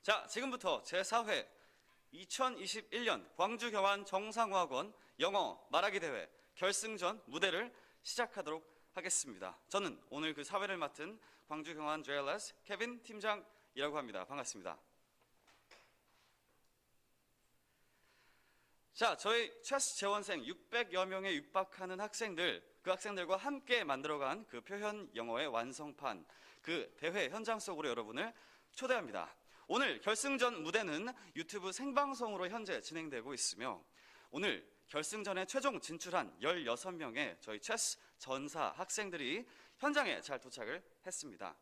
자, 지금부터 제4회 2021년 광주경환 정상어학원 영어 말하기 대회 결승전 무대를 시작하도록 하겠습니다. 저는 오늘 그 사회를 맡은 광주경환 JLS 케빈 팀장이라고 합니다. 반갑습니다. 자, 저희 체스 재원생 600여 명에 육박하는 학생들, 그 학생들과 함께 만들어간 그 표현 영어의 완성판, 그 대회 현장 속으로 여러분을 초대합니다. 오늘 결승전 무대는 유튜브 생방송으로 현재 진행되고 있으며 오늘 결승전에 최종 진출한 16명의 저희 체스 전사 학생들이 현장에 잘 도착을 했습니다.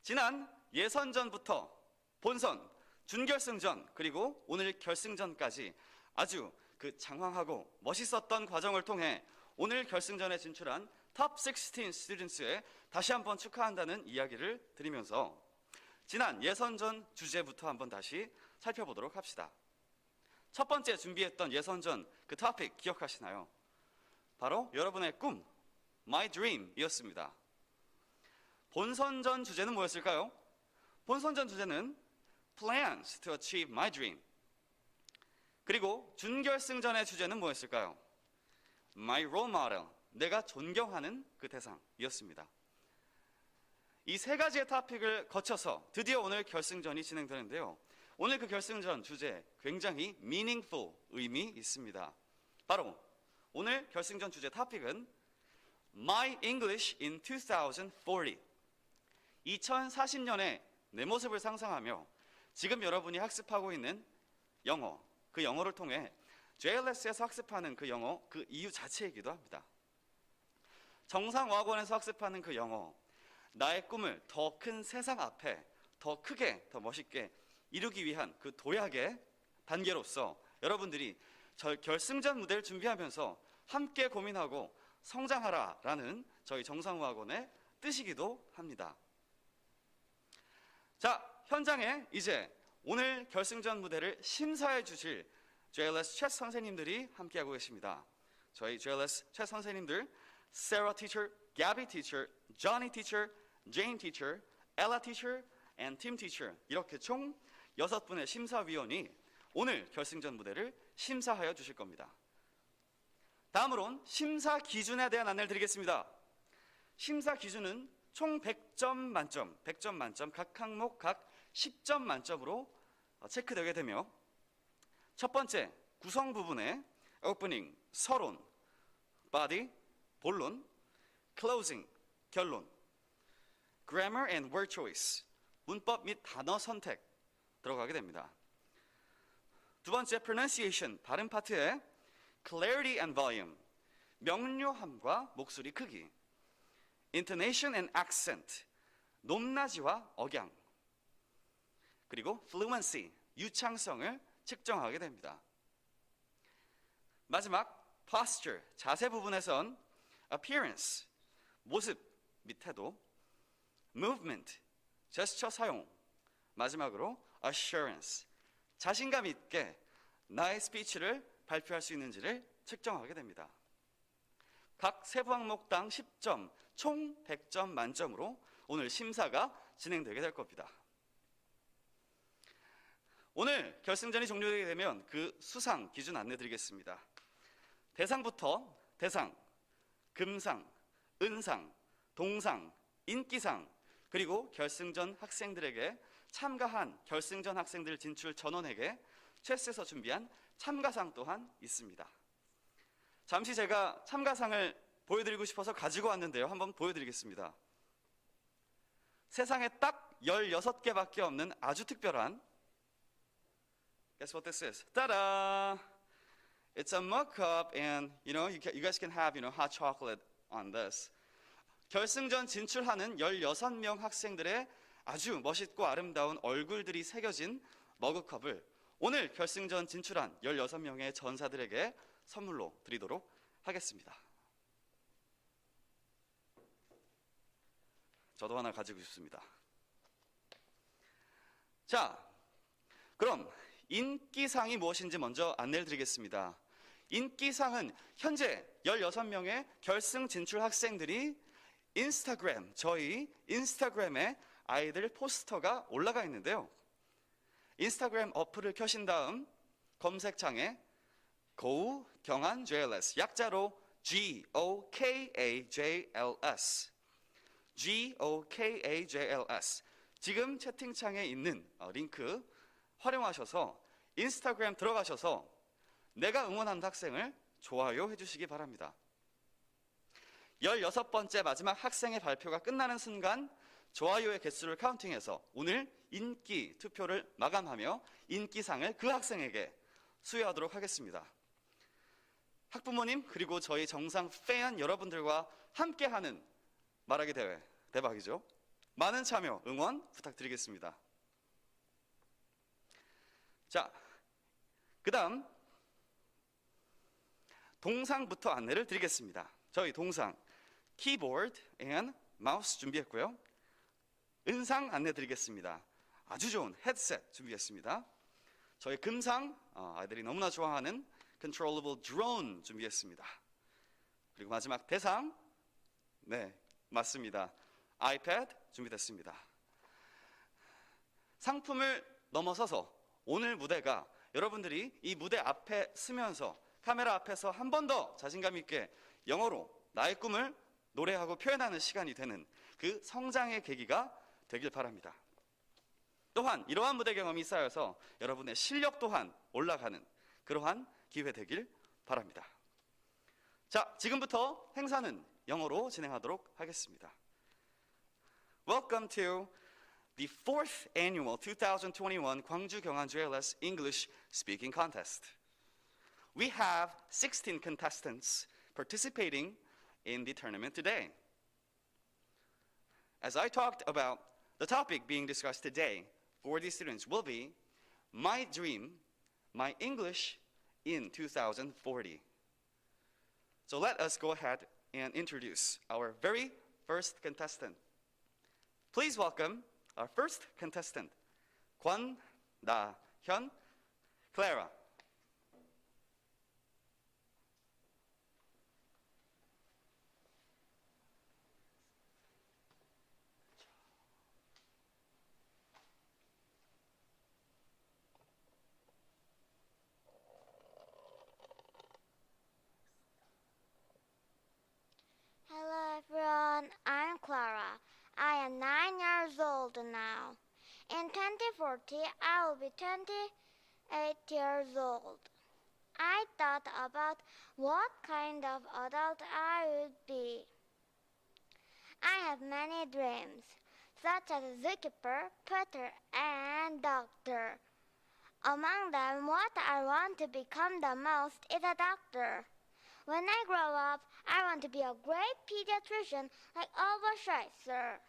지난 예선전부터 본선, 준결승전, 그리고 오늘 결승전까지 아주 그 장황하고 멋있었던 과정을 통해 오늘 결승전에 진출한 탑 16 스튜던트에 다시 한번 축하한다는 이야기를 드리면서 지난 예선전 주제부터 한번 다시 살펴보도록 합시다. 첫 번째 준비했던 예선전 그 토픽 기억하시나요? 바로 여러분의 꿈, My Dream이었습니다. 본선전 주제는 뭐였을까요? 본선전 주제는 Plans to Achieve My Dream. 그리고 준결승전의 주제는 뭐였을까요? My Role Model, 내가 존경하는 그 대상이었습니다. 이 세 가지의 토픽을 거쳐서 드디어 오늘 결승전이 진행되는데요. 오늘 그 결승전 주제 굉장히 meaningful, 의미 있습니다. 바로 오늘 결승전 주제 토픽은 My English in 2040. 2040년에 내 모습을 상상하며 지금 여러분이 학습하고 있는 영어, 그 영어를 통해 JLS에서 학습하는 그 영어, 그 이유 자체이기도 합니다. 정상어학원에서 학습하는 그 영어, 나의 꿈을 더 큰 세상 앞에 더 크게, 더 멋있게 이루기 위한 그 도약의 단계로서 여러분들이 결승전 무대를 준비하면서 함께 고민하고 성장하라라는 저희 정상어학원의 뜻이기도 합니다. 자, 현장에 이제 오늘 결승전 무대를 심사해 주실 JLS 체스 선생님들이 함께하고 계십니다. 저희 JLS 체스 선생님들 Sarah teacher, Gabby teacher, Johnny teacher, Jane teacher, Ella teacher, and Tim teacher 이렇게 총 6분의 심사위원이 오늘 결승전 무대를 심사하여 주실 겁니다. 다음으로는 심사 기준에 대한 안내를 드리겠습니다. 심사 기준은 총 100점 만점, 100점 만점, 각 항목 각 10점 만점으로 체크되게 되며 첫 번째 구성 부분에 오프닝, 서론, body, 본론, closing, 결론, grammar and word choice, 문법 및 단어 선택 들어가게 됩니다. 두 번째 pronunciation, 발음 파트에 clarity and volume, 명료함과 목소리 크기, intonation and accent, 높낮이와 억양, 그리고 fluency, 유창성을 측정하게 됩니다. 마지막 posture, 자세 부분에선 appearance, 모습 및 태도, movement, 제스처 사용, 마지막으로 assurance, 자신감 있게 나의 스피치를 발표할 수 있는지를 측정하게 됩니다. 각 세부 항목당 10점, 총 100점 만점으로 오늘 심사가 진행되게 될 겁니다. 오늘 결승전이 종료되게 되면 그 수상 기준 안내 드리겠습니다. 대상부터 대상, 금상, 은상, 동상, 인기상, 그리고 결승전 학생들에게 참가한 결승전 학생들 진출 전원에게 체스에서 준비한 참가상 또한 있습니다. 잠시 제가 참가상을 보여드리고 싶어서 가지고 왔는데요. 한번 보여드리겠습니다. 세상에 딱 16개밖에 없는 아주 특별한 Guess what this is? Ta-da! It's a mug cup and you guys can have hot chocolate on this. 결승전 진출하는 16명 학생들의 아주 멋있고 아름다운 얼굴들이 새겨진 머그컵을 오늘 결승전 진출한 16명의 전사들에게 선물로 드리도록 하겠습니다. 저도 하나 가지고 싶습니다. 자, 그럼 인기상이 무엇인지 먼저 안내를 드리겠습니다. 인기상은 현재 16명의 결승 진출 학생들이 인스타그램, 저희 인스타그램에 아이들 포스터가 올라가 있는데요. 인스타그램 어플을 켜신 다음 검색창에 고경한 JLS, 약자로 GOKAJLS, GOKAJLS. 지금 채팅창에 있는 링크 활용하셔서 인스타그램 들어가셔서 내가 응원하는 학생을 좋아요 해주시기 바랍니다. 16번째 마지막 학생의 발표가 끝나는 순간 좋아요의 개수를 카운팅해서 오늘 인기 투표를 마감하며 인기상을 그 학생에게 수여하도록 하겠습니다. 학부모님 그리고 저희 정상 팬 여러분들과 함께하는 말하기 대회 대박이죠? 많은 참여, 응원 부탁드리겠습니다. 자, 그 다음 동상부터 안내를 드리겠습니다. 저희 동상 키보드 앤 마우스 준비했고요. 은상 안내 드리겠습니다. 아주 좋은 헤드셋 준비했습니다. 저희 금상 아이들이 너무나 좋아하는 Controllable Drone 준비했습니다. 그리고 마지막 대상, 네 맞습니다. 아이패드 준비됐습니다. 상품을 넘어서서 오늘 무대가 여러분들이 이 무대 앞에 서면서 카메라 앞에서 한 번 더 자신감 있게 영어로 나의 꿈을 노래하고 표현하는 시간이 되는 그 성장의 계기가 되길 바랍니다. 또한 이러한 무대 경험이 쌓여서 여러분의 실력 또한 올라가는 그러한 기회 되길 바랍니다. 자, 지금부터 행사는 영어로 진행하도록 하겠습니다. Welcome to the 4th annual 2021 광주 경한 JLS English Speaking Contest. We have 16 contestants participating in the tournament today. As I talked about, the topic being discussed today for these students will be My Dream, My English in 2040. So let us go ahead and introduce our very first contestant. Please welcome our first contestant, 권나현 Clara. Hello everyone, I'm Clara. I am 9 years old now. In 2040, I will be 28 years old. I thought about what kind of adult I would be. I have many dreams, such as zookeeper, potter, and doctor. Among them, what I want to become the most is a doctor. When I grow up, I want to be a great pediatrician like Albert Schweitzer.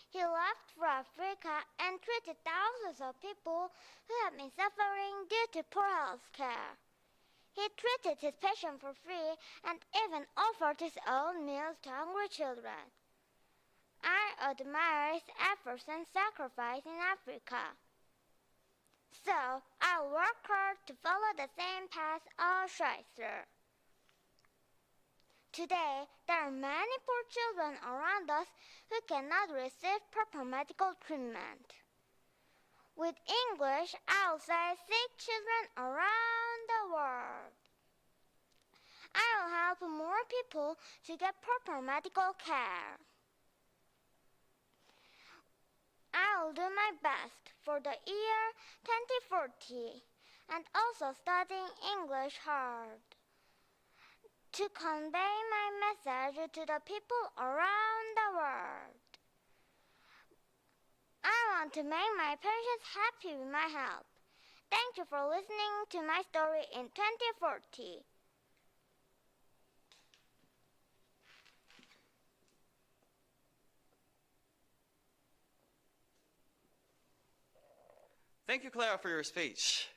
He left for Africa and treated thousands of people who have been suffering due to poor health care. He treated his patients for free and even offered his own meals to hungry children. I admire his efforts and sacrifice in Africa. So, I'll work hard to follow the same path of Schweitzer. Today, there are many poor children around us who cannot receive proper medical treatment. With English, I'll say sick children around the world. I will help more people to get proper medical care. I'll do my best for the year 2040 and also studying English hard to convey my message to the people around the world. I want to make my parents happy with my help. Thank you for listening to my story in 2040. Thank you, Clara, for your speech.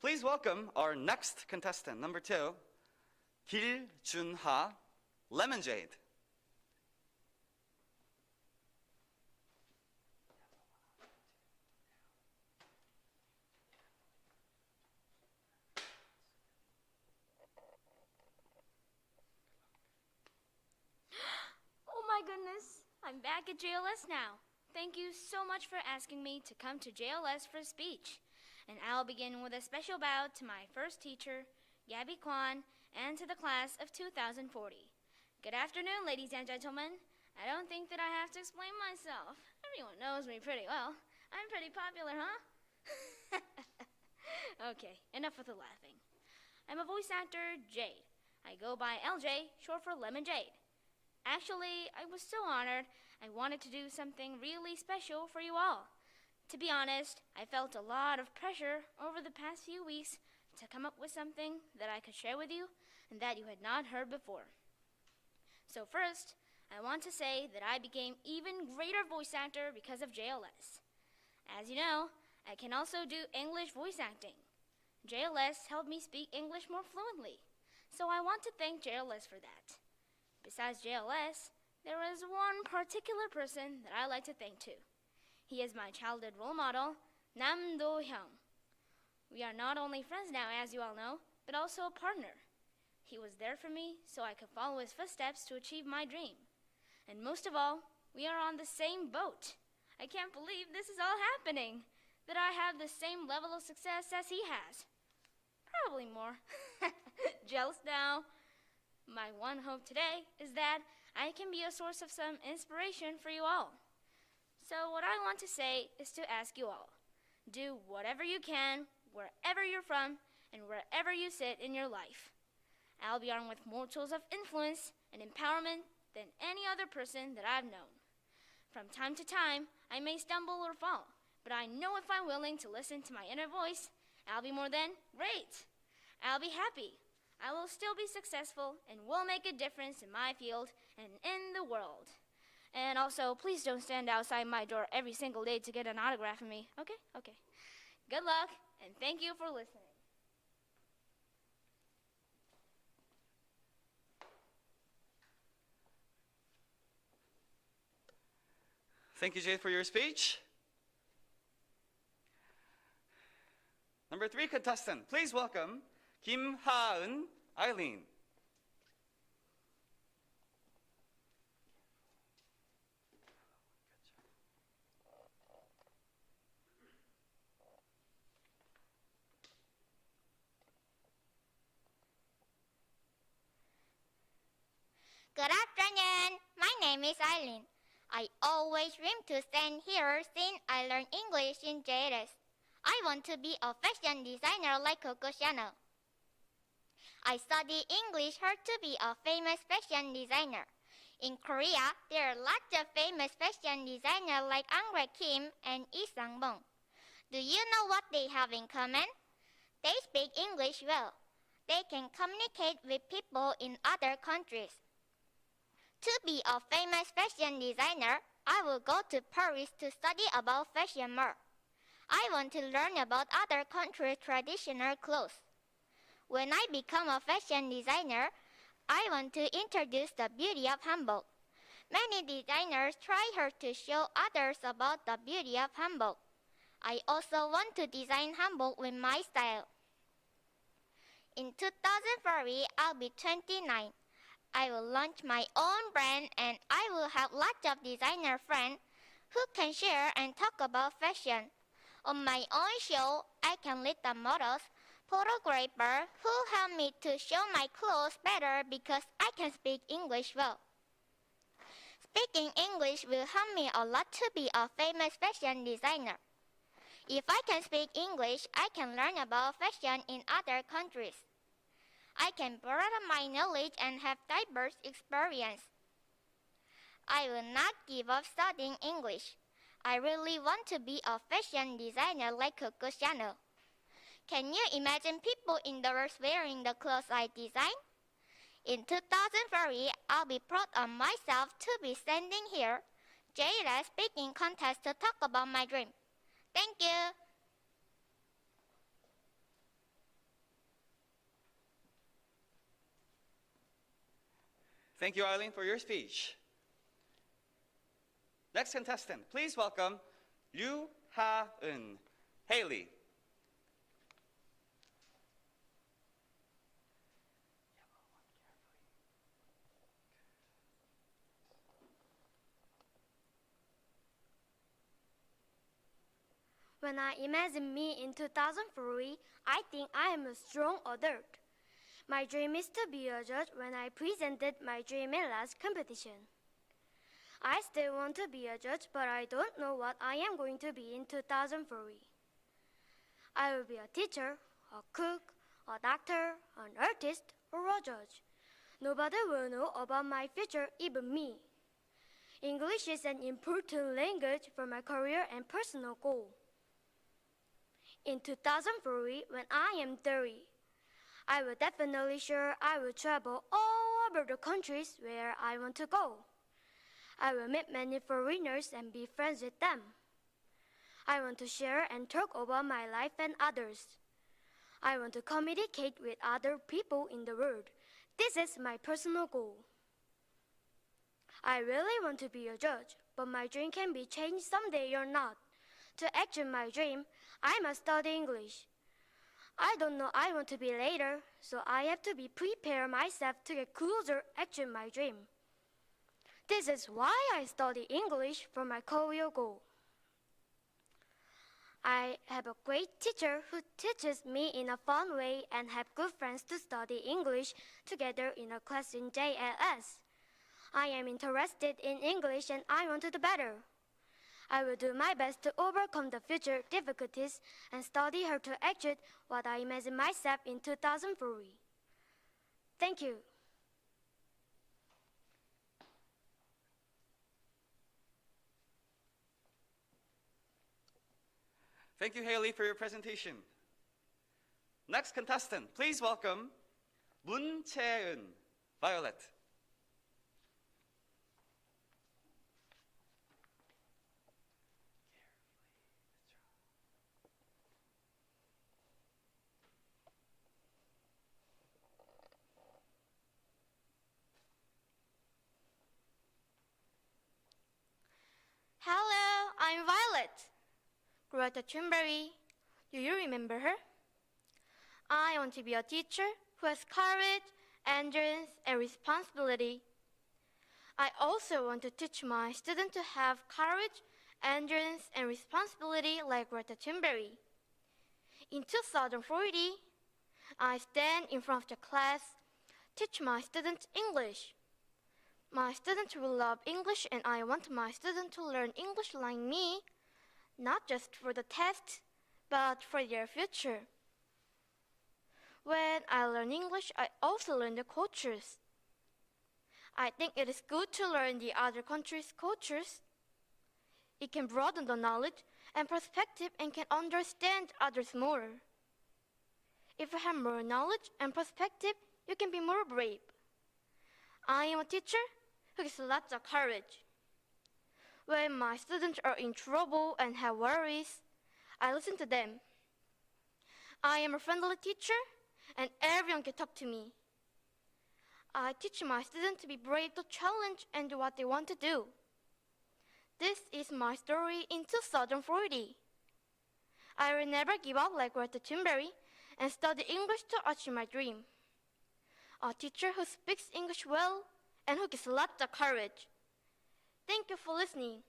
Please welcome our next contestant, number 2, 길준하 Lemon Jade. Oh my goodness, I'm back at JLS now. Thank you so much for asking me to come to JLS for a speech. And I'll begin with a special bow to my first teacher, Gabby Kwan, and to the class of 2040. Good afternoon, ladies and gentlemen. I don't think that I have to explain myself. Everyone knows me pretty well. I'm pretty popular, huh? Okay, enough with the laughing. I'm a voice actor, Jade. I go by LJ, short for Lemon Jade. Actually, I was so honored, I wanted to do something really special for you all. To be honest, I felt a lot of pressure over the past few weeks to come up with something that I could share with you and that you had not heard before. So first, I want to say that I became even greater voice actor because of JLS. As you know, I can also do English voice acting. JLS helped me speak English more fluently, so I want to thank JLS for that. Besides JLS, there is one particular person that I like to thank too. He is my childhood role model, Nam Do-hyung. We are not only friends now, as you all know, but also a partner. He was there for me so I could follow his footsteps to achieve my dream. And most of all, we are on the same boat. I can't believe this is all happening, that I have the same level of success as he has. Probably more. Jealous now. My one hope today is that I can be a source of some inspiration for you all. So what I want to say is to ask you all, do whatever you can, wherever you're from, and wherever you sit in your life. I'll be armed with more tools of influence and empowerment than any other person that I've known. From time to time, I may stumble or fall, but I know if I'm willing to listen to my inner voice, I'll be more than great. I'll be happy. I will still be successful and will make a difference in my field and in the world. And also, please don't stand outside my door every single day to get an autograph from me. Okay? Okay. Good luck, and thank you for listening. Thank you, Jade, for your speech. Number 3 contestant, please welcome Kim Ha-eun Eileen. Good afternoon. My name is Eileen. I always dreamed to stand here since I learned English in JLS. I want to be a fashion designer like Coco Chanel. I study English here to be a famous fashion designer. In Korea, there are lots of famous fashion designers like Angre Kim and Lee Sang-bong. Do you know what they have in common? They speak English well. They can communicate with people in other countries. To be a famous fashion designer, I will go to Paris to study about fashion more. I want to learn about other countries' traditional clothes. When I become a fashion designer, I want to introduce the beauty of hanbok. Many designers try hard to show others about the beauty of hanbok. I also want to design hanbok with my style. In 2040, I'll be 29. I will launch my own brand and I will have lots of designer friends who can share and talk about fashion. On my own show, I can lead the models, photographers who help me to show my clothes better because I can speak English well. Speaking English will help me a lot to be a famous fashion designer. If I can speak English, I can learn about fashion in other countries. I can broaden my knowledge and have diverse experience. I will not give up studying English. I really want to be a fashion designer like Coco Chanel. Can you imagine people in the world wearing the clothes I design? In 2040, I'll be proud of myself to be standing here, JLS speaking contest to talk about my dream. Thank you. Thank you, Eileen, for your speech. Next contestant, please welcome Liu Ha-eun Haley. When I imagine me in 2003, I think I am a strong adult. My dream is to be a judge when I presented my dream in last competition. I still want to be a judge, but I don't know what I am going to be in 2003. I will be a teacher, a cook, a doctor, an artist, or a judge. Nobody will know about my future, even me. English is an important language for my career and personal goal. In 2003, when I am 30, I will definitely sure I will travel all over the countries where I want to go. I will meet many foreigners and be friends with them. I want to share and talk about my life and others. I want to communicate with other people in the world. This is my personal goal. I really want to be a judge, but my dream can be changed someday or not. To achieve my dream, I must study English. I don't know I want to be later, so I have to be prepared myself to get closer achieve my dream. This is why I study English for my career goal. I have a great teacher who teaches me in a fun way and have good friends to study English together in a class in JLS. I am interested in English and I want to do better. I will do my best to overcome the future difficulties and study hard to achieve what I imagine myself in 2003. Thank you. Thank you, Haley, for your presentation. Next contestant, please welcome Moon Chae-eun, Violet. Hello, I'm Violet. Greta Thunberg. Do you remember her? I want to be a teacher who has courage, endurance, and responsibility. I also want to teach my students to have courage, endurance, and responsibility like Greta Thunberg. In 2040, I stand in front of the class, teach my students English. My students will love English and I want my students to learn English like me, not just for the test, but for their future. When I learn English, I also learn the cultures. I think it is good to learn the other countries' cultures. It can broaden the knowledge and perspective and can understand others more. If you have more knowledge and perspective, you can be more brave. I am a teacher who gives lots of courage. When my students are in trouble and have worries, I listen to them. I am a friendly teacher and everyone can talk to me. I teach my students to be brave to challenge and do what they want to do. This is my story in 2040. I will never give up like Greta Thunberg and study English to achieve my dream. A teacher who speaks English well and who gives lots of courage. Thank you for listening.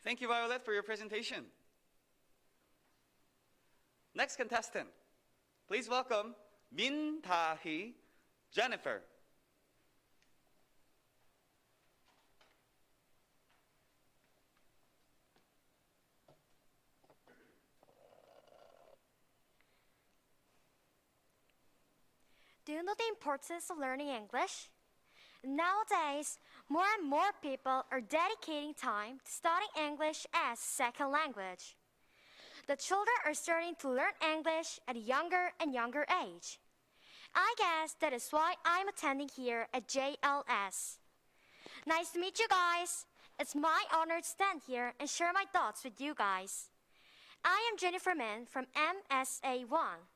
Thank you, Violet, for your presentation. Next contestant, please welcome Min Da-hee, Jennifer. Do you know the importance of learning English? Nowadays, more and more people are dedicating time to studying English as second language. The children are starting to learn English at a younger and younger age. I guess that is why I'm attending here at JLS. Nice to meet you guys. It's my honor to stand here and share my thoughts with you guys. I am Jennifer Min from MSA1.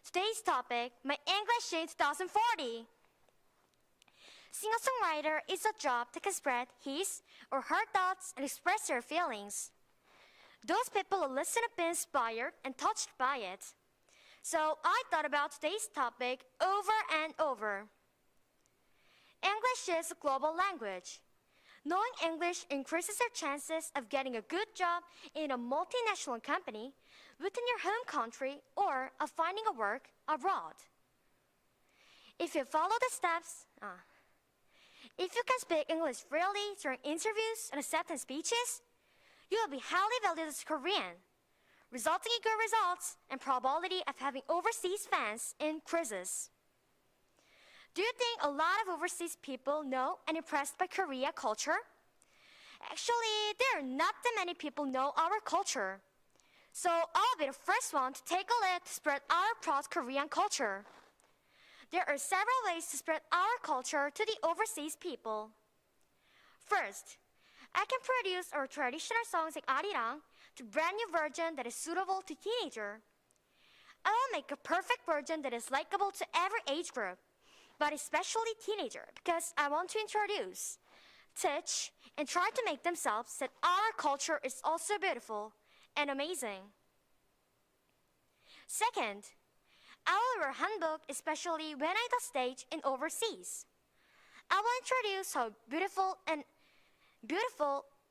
Today's topic, my English in 2040. Singer-songwriter is a job that can spread his or her thoughts and express their feelings. Those people who listen have been inspired and touched by it. So I thought about today's topic over and over. English is a global language. Knowing English increases your chances of getting a good job in a multinational company within your home country or of finding a work abroad. If you follow the steps, if you can speak English freely during interviews and acceptance speeches, you will be highly valued as Korean, resulting in good results and probability of having overseas fans increases. Do you think a lot of overseas people know and impressed by Korea culture? Actually, there are not that many people know our culture. So I'll be the first one to take a lead to spread our proud Korean culture. There are several ways to spread our culture to the overseas people. First, I can produce our traditional songs like Arirang to brand new version that is suitable to teenager. I will make a perfect version that is likable to every age group, but especially teenager, because I want to introduce, teach, and try to make themselves that our culture is also beautiful and amazing. Second, I will wear hanbok especially when I do stage in overseas. I will introduce how beautiful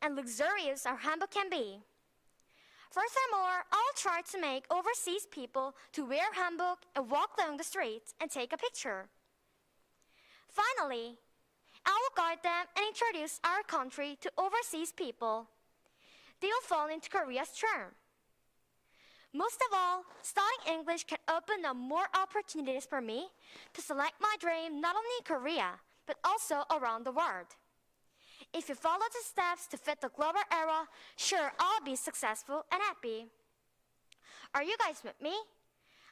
and luxurious our hanbok can be. Furthermore, I'll try to make overseas people to wear hanbok and walk along the streets and take a picture. Finally, I will guide them and introduce our country to overseas people. They will fall into Korea's charm. Most of all, studying English can open up more opportunities for me to select my dream not only in Korea, but also around the world. If you follow the steps to fit the global era, sure, I'll be successful and happy. Are you guys with me?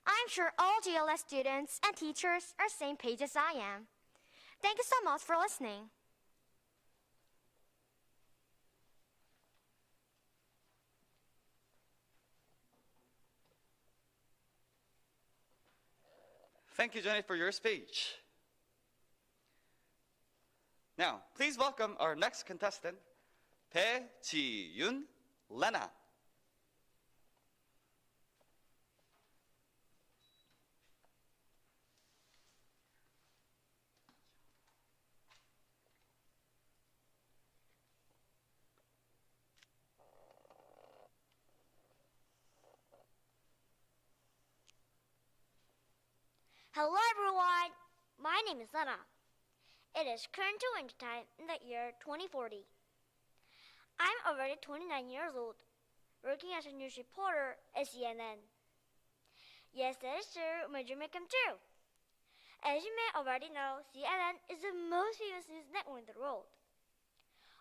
I'm sure all GLS students and teachers are same page as I am. Thank you so much for listening. Thank you, Jenny, for your speech. Now, please welcome our next contestant, 배지윤 Lena. Hello everyone, my name is Lena. It is currently winter time in the year 2040. I'm already 29 years old, working as a news reporter at CNN. Yes, that is true, my dream may come true. As you may already know, CNN is the most famous news network in the world.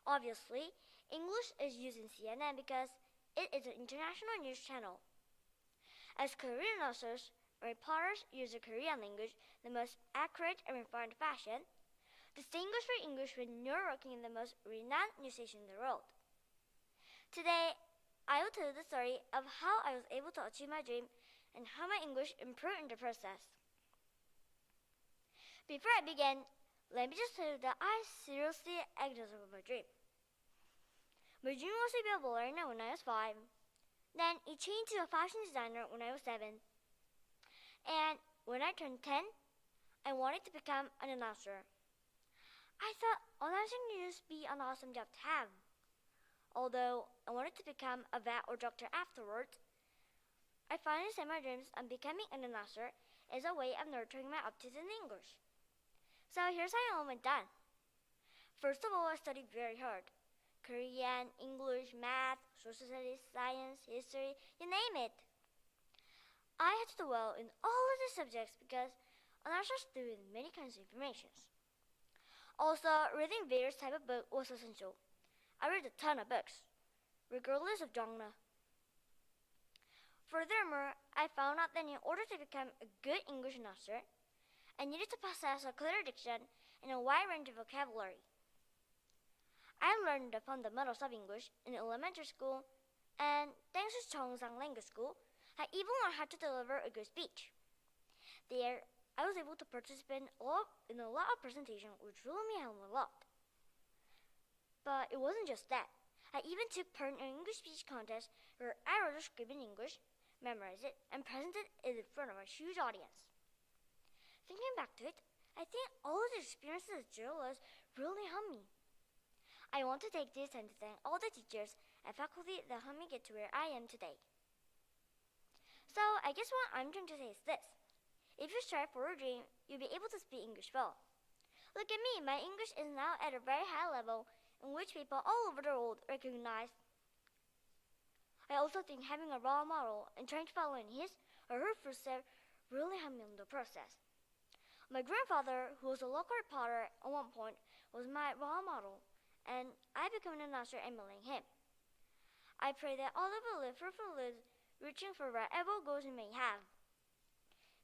Obviously, English is used in CNN because it is an international news channel. As Korean announcers, reporters use the Korean language in the most accurate and refined fashion, distinguished for English when you're working in the most renowned news station in the world. Today, I will tell you the story of how I was able to achieve my dream and how my English improved in the process. Before I begin, let me just tell you that I seriously acted on my dream. My dream was to be a ballerina when I was 5. Then it changed to a fashion designer when I was 7. And when I turned 10, I wanted to become an announcer. I thought announcing could just be an awesome job to have. Although I wanted to become a vet or doctor afterwards, I finally set my dreams on becoming an announcer as a way of nurturing my aptitude in English. So here's how it all went down. First of all, I studied very hard. Korean, English, math, social studies, science, history, you name it. I had to do well in all of the subjects because announcers do with many kinds of information. Also, reading various types of books was essential. I read a ton of books, regardless of genre. Furthermore, I found out that in order to become a good English announcer, I needed to possess a clear diction and a wide range of vocabulary. I learned the fundamentals of English in elementary school, and thanks to 정상어학원 language school, I even learned how to deliver a good speech. There, I was able to participate in a lot of presentations, which really helped me a lot. But it wasn't just that. I even took part in an English speech contest where I wrote a script in English, memorized it, and presented it in front of a huge audience. Thinking back to it, I think all of the experiences at JLS really helped me. I want to take this time to thank all the teachers and faculty that helped me get to where I am today. So I guess what I'm trying to say is this. If you strive for a dream, you'll be able to speak English well. Look at me, my English is now at a very high level in which people all over the world recognize. I also think having a role model and trying to follow in his or her footsteps really helped me in the process. My grandfather, who was a local reporter at one point, was my role model, and I became an announcer emulating him. I pray that all of you live fulfilled lives, reaching for whatever goals you may have.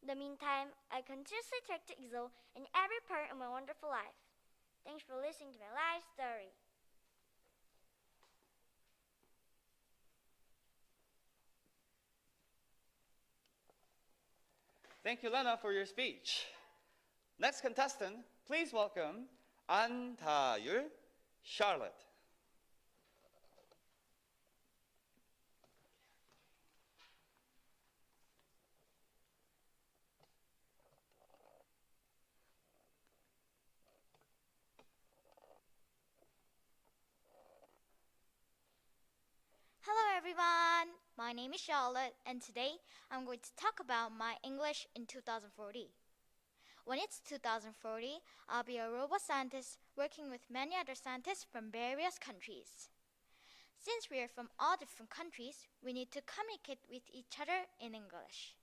In the meantime, I continuously try to excel in every part of my wonderful life. Thanks for listening to my life story. Thank you, Lena, for your speech. Next contestant, please welcome 안다율, Charlotte. Hello everyone, my name is Charlotte and today I'm going to talk about my English in 2040. When it's 2040, I'll be a robot scientist working with many other scientists from various countries. Since we are from all different countries, we need to communicate with each other in English.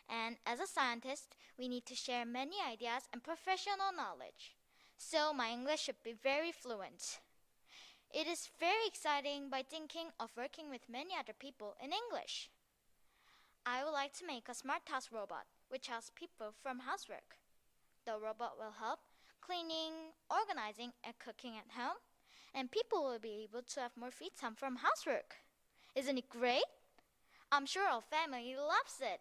And as a scientist, we need to share many ideas and professional knowledge. So my English should be very fluent. It is very exciting by thinking of working with many other people in English. I would like to make a smart task robot which helps people from housework. The robot will help cleaning, organizing, and cooking at home, and people will be able to have more free time from housework. Isn't it great? I'm sure our family loves it.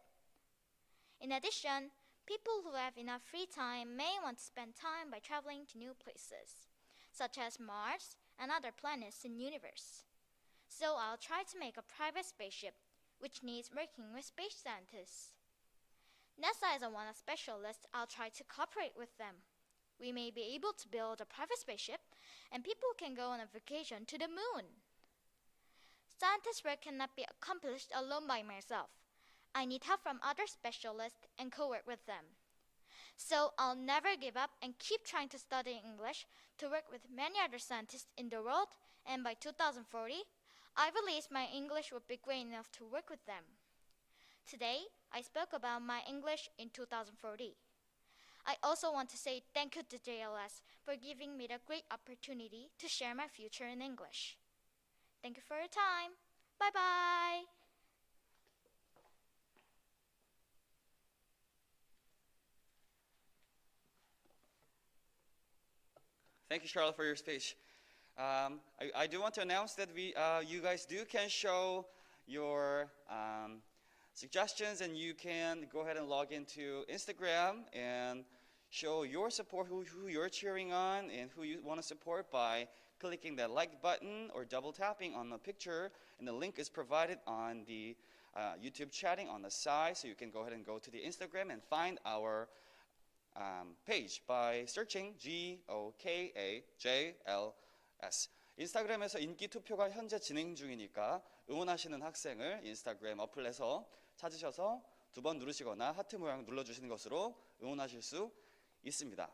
In addition, people who have enough free time may want to spend time by traveling to new places, such as Mars and other planets in the universe. So I'll try to make a private spaceship, which needs working with space scientists. NASA is one specialist. I'll try to cooperate with them. We may be able to build a private spaceship, and people can go on a vacation to the moon. Scientist work cannot be accomplished alone by myself. I need help from other specialists and co-work with them. So I'll never give up and keep trying to study English to work with many other scientists in the world, and by 2040, I believe my English will be great enough to work with them. Today, I spoke about my English in 2040. I also want to say thank you to JLS for giving me the great opportunity to share my future in English. Thank you for your time. Bye-bye. Thank you, Charlotte, for your speech. I do want to announce that you guys can show your suggestions, and you can go ahead and log into Instagram and show your support, who you're cheering on and who you want to support by clicking that like button or double tapping on the picture, and the link is provided on the YouTube chatting on the side, so you can go ahead and go to the Instagram and find our page by searching GOKAJLS. 인스타그램에서 인기 투표가 현재 진행 중이니까 응원하시는 학생을 인스타그램 어플에서 찾으셔서 2번 누르시거나 하트 모양 눌러주시는 것으로 응원하실 수 있습니다.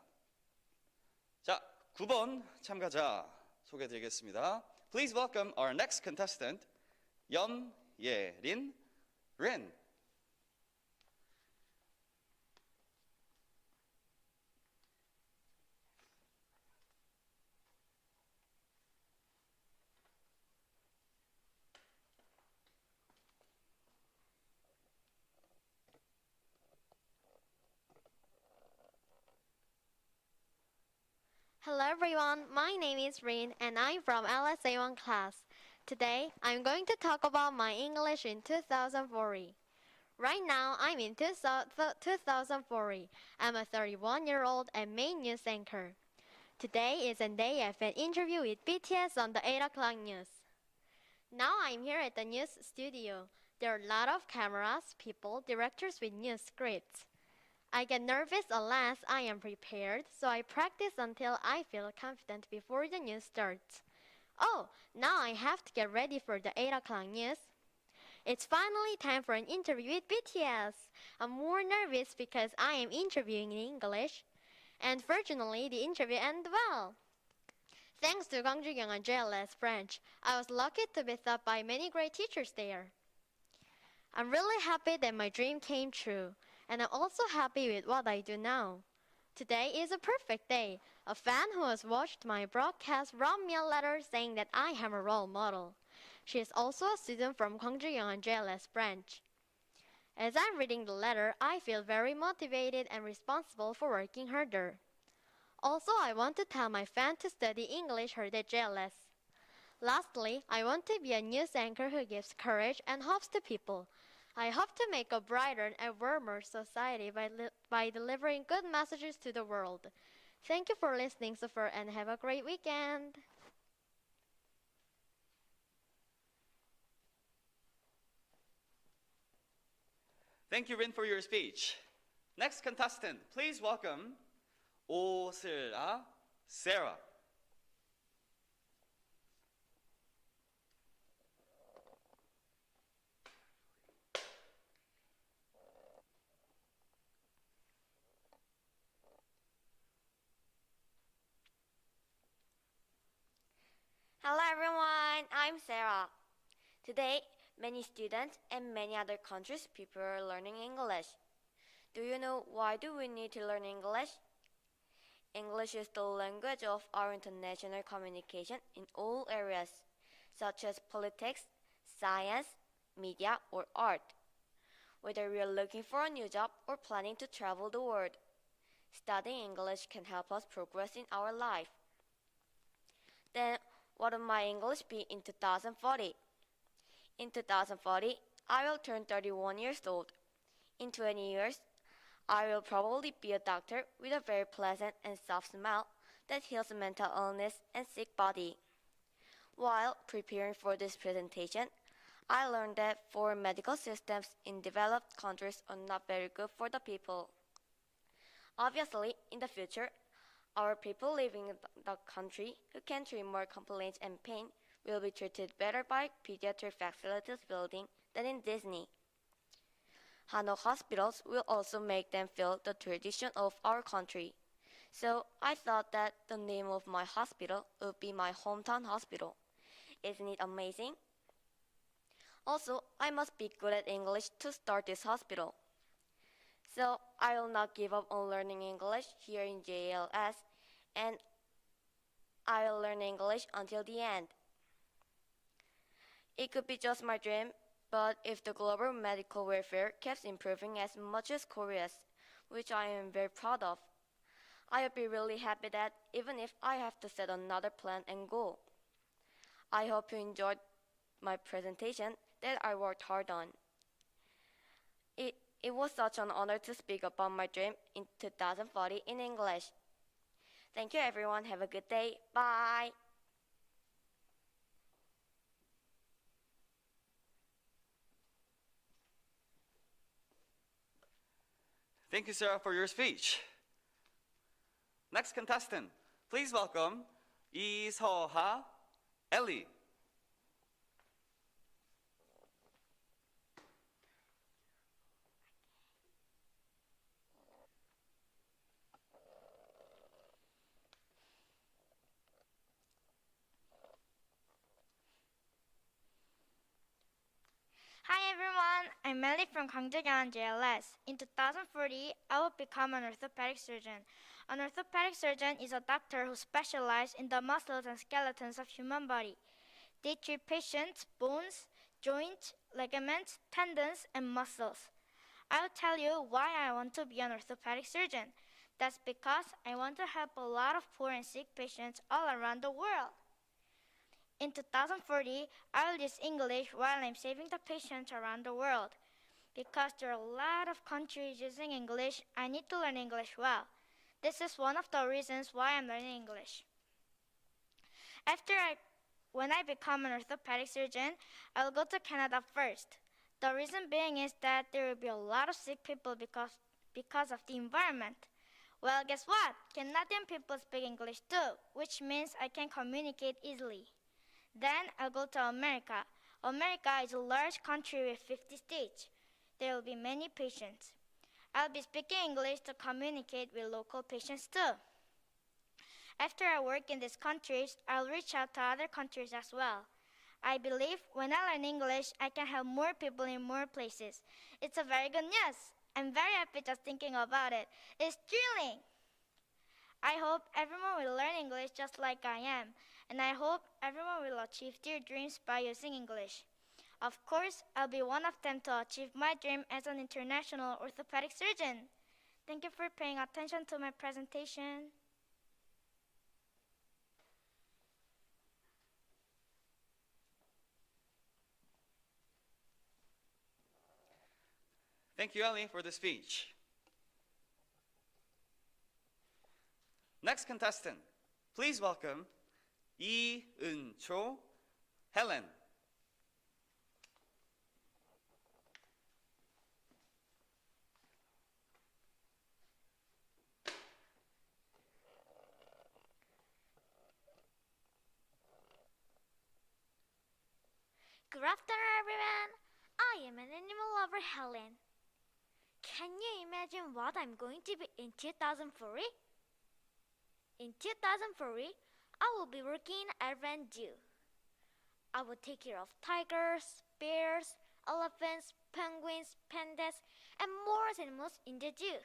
자, 9번 참가자 소개해드리겠습니다. Please welcome our next contestant, 염예린 Rin. Hello everyone, my name is Rin and I'm from LSA1 class. Today, I'm going to talk about my English in 2040. Right now, I'm in 2040. I'm a 31-year-old and main news anchor. Today is a day of an interview with BTS on the 8 o'clock news. Now I'm here at the news studio. There are a lot of cameras, people, directors with news scripts. I get nervous unless I am prepared, so I practice until I feel confident before the news starts. Oh, now I have to get ready for the 8 o'clock news. It's finally time for an interview with BTS. I'm more nervous because I am interviewing in English. And fortunately, the interview ended well. Thanks to Gwangju-gyeong and JLS French, I was lucky to be taught by many great teachers there. I'm really happy that my dream came true, and I'm also happy with what I do now. Today is a perfect day. A fan who has watched my broadcast wrote me a letter saying that I am a role model. She is also a student from Gwangju-gyeong and JLS branch. As I'm reading the letter, I feel very motivated and responsible for working harder. Also, I want to tell my fan to study English hard at JLS. Lastly, I want to be a news anchor who gives courage and hopes to people. I hope to make a brighter and warmer society by delivering good messages to the world. Thank you for listening so far and have a great weekend. Thank you, Rin, for your speech. Next contestant, please welcome 오슬아 Sarah. Hello everyone, I'm Sarah. Today, many students and many other countries people are learning English. Do you know why do we need to learn English? English is the language of our international communication in all areas, such as politics, science, media, or art. Whether we are looking for a new job or planning to travel the world, studying English can help us progress in our life. Then, what will my English be in 2040? In 2040, I will turn 31 years old. In 20 years, I will probably be a doctor with a very pleasant and soft smile that heals mental illness and sick body. While preparing for this presentation, I learned that foreign medical systems in developed countries are not very good for the people. Obviously, in the future, our people living in the country who can treat more complaints and pain will be treated better by pediatric facilities building than in Disney. Hanok hospitals will also make them feel the tradition of our country. So I thought that the name of my hospital would be my hometown hospital. Isn't it amazing? Also, I must be good at English to start this hospital. So I will not give up on learning English here in JLS, and I will learn English until the end. It could be just my dream, but if the global medical welfare keeps improving as much as Korea's, which I am very proud of, I would be really happy that even if I have to set another plan and goal. I hope you enjoyed my presentation that I worked hard on. It was such an honor to speak about my dream in 2040 in English. Thank you everyone. Have a good day. Bye. Thank you, Sarah, for your speech. Next contestant, please welcome 이서하 Ellie. Hi everyone, I'm Melly from Gwangju-gyeong JLS. In 2040, I will become an orthopedic surgeon. An orthopedic surgeon is a doctor who specializes in the muscles and skeletons of human body. They treat patients' bones, joints, ligaments, tendons, and muscles. I will tell you why I want to be an orthopedic surgeon. That's because I want to help a lot of poor and sick patients all around the world. In 2040, I will use English while I'm saving the patients around the world. Because there are a lot of countries using English, I need to learn English well. This is one of the reasons why I'm learning English. When I become an orthopedic surgeon, I will go to Canada first. The reason being is that there will be a lot of sick people because because of the environment. Well, guess what? Canadian people speak English too, which means I can communicate easily. Then I'll go to America. America is a large country with 50 states. There will be many patients. I'll be speaking English to communicate with local patients too. After I work in these countries, I'll reach out to other countries as well. I believe when I learn English, I can help more people in more places. It's a very good news. I'm very happy just thinking about it. It's thrilling. I hope everyone will learn English just like I am, and I hope everyone will achieve their dreams by using English. Of course, I'll be one of them to achieve my dream as an international orthopedic surgeon. Thank you for paying attention to my presentation. Thank you, Ellie, for the speech. Next contestant, please welcome 이은초 Helen. Good afternoon, everyone. I am an animal lover, Helen. Can you imagine what I'm going to be in 2040? In 2040, I will be working in Elephant Zoo. I will take care of tigers, bears, elephants, penguins, pandas, and more animals in the zoo.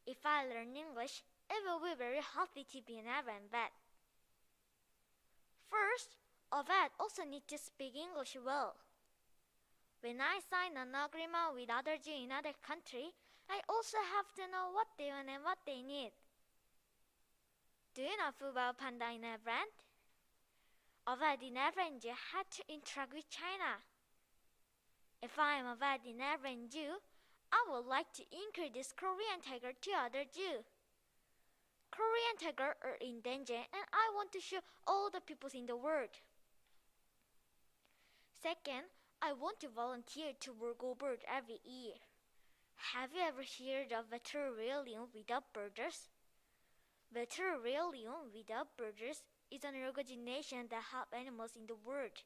If I learn English, it will be very healthy to be an elephant vet. First, a vet also needs to speak English well. When I sign an agreement with other zoo in other country, I also have to know what they want and what they need. Do you know about panda in Everland? A vet in Everland Zoo had to interact with China. If I am a vet in Everland Zoo, I would like to introduce Korean tiger to other zoo. Korean tiger are in danger, and I want to show all the peoples in the world. Second, I want to volunteer to work over every year. Have you ever heard of Veterinarian Without Borders? Veterinarian Without Borders is an organization that helps animals in the world.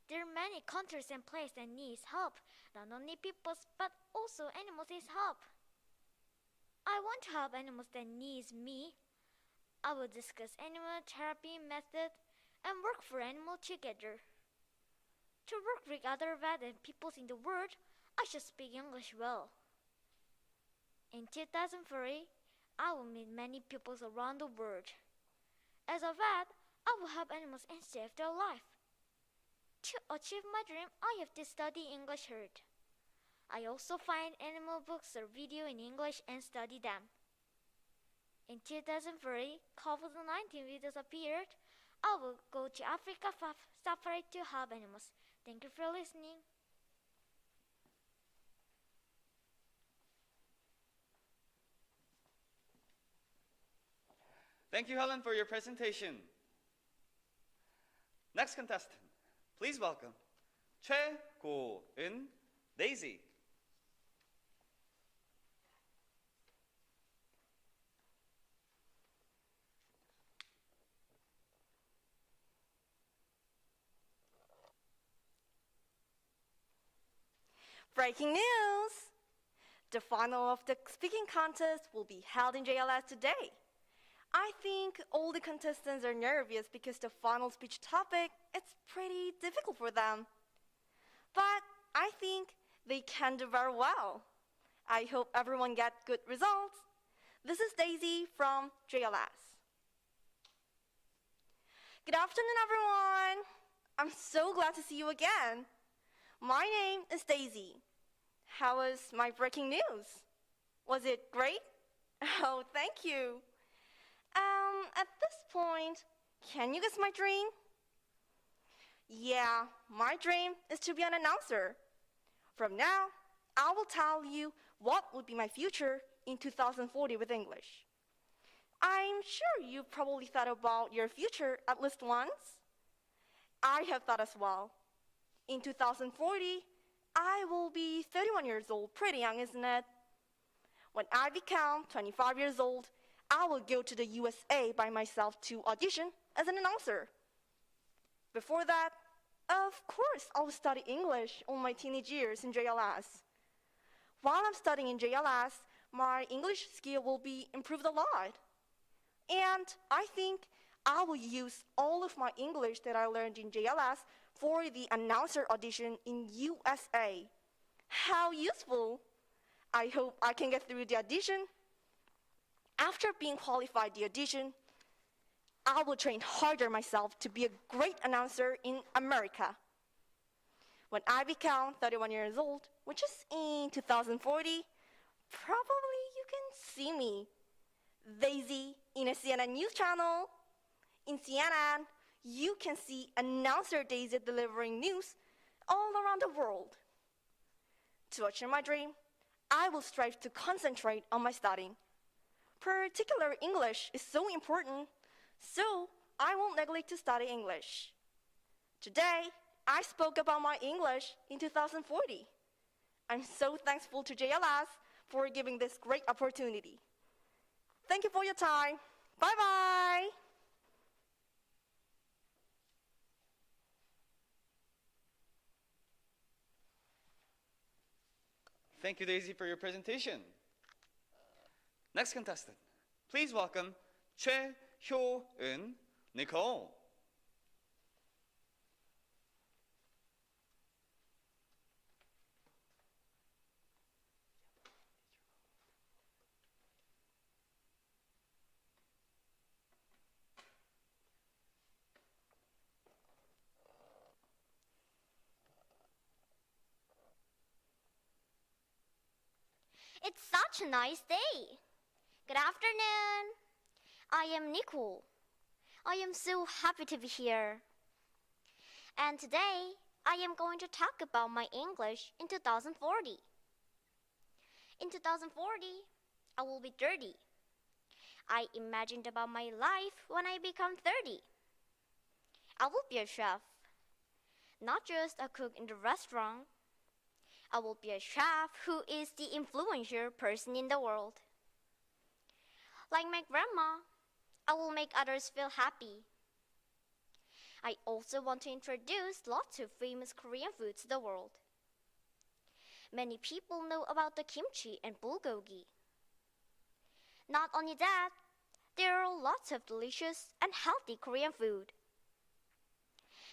There are many countries and places that need help. Not only people, but also animals need help. I want to help animals that need me. I will discuss animal therapy method and work for animals together. To work with other vets and peoples in the world, I should speak English well. In 2040, I will meet many peoples around the world. As a vet, I will help animals and save their life. To achieve my dream, I have to study English hard. I also find animal books or video in English and study them. In 2040, COVID-19 videos appeared. I will go to Africa safari to help animals. Thank you for listening. Thank you, Helen, for your presentation. Next contestant, please welcome 최고은 Daisy. Breaking news! The final of the speaking contest will be held in JLS today. I think all the contestants are nervous because the final speech topic is pretty difficult for them. But I think they can do very well. I hope everyone gets good results. This is Daisy from JLS. Good afternoon, everyone. I'm so glad to see you again. My name is Daisy. How was my breaking news? Was it great? Oh, thank you. At this point, can you guess my dream? Yeah, my dream is to be an announcer. From now, I will tell you what would be my future in 2040 with English. I'm sure you probably thought about your future at least once. I have thought as well. In 2040, I will be 31 years old. Pretty young, isn't it? When I become 25 years old, I will go to the USA by myself to audition as an announcer. Before that, of course, I will study English all my teenage years in JLS. While I'm studying in JLS, my English skill will be improved a lot. And I think I will use all of my English that I learned in JLS for the announcer audition in USA. How useful! I hope I can get through the audition. After being qualified the audition, I will train harder myself to be a great announcer in America. When I become 31 years old, which is in 2040, probably you can see me, Daisy, in a CNN news channel. In CNN, you can see announcer Daisy delivering news all around the world. To achieve my dream, I will strive to concentrate on my studying. Particular English is so important, so I won't neglect to study English. Today, I spoke about my English in 2040. I'm so thankful to JLS for giving this great opportunity. Thank you for your time. Bye-bye. Thank you, Daisy, for your presentation. Next contestant, please welcome 최효은 Nicole. It's such a nice day. Good afternoon. I am Nicole. I am so happy to be here. And today, I am going to talk about my English in 2040. In 2040, I will be 30. I imagined about my life when I become 30. I will be a chef, not just a cook in the restaurant. I will be a chef who is the influential person in the world. Like my grandma, I will make others feel happy. I also want to introduce lots of famous Korean foods to the world. Many people know about the kimchi and bulgogi. Not only that, there are lots of delicious and healthy Korean food.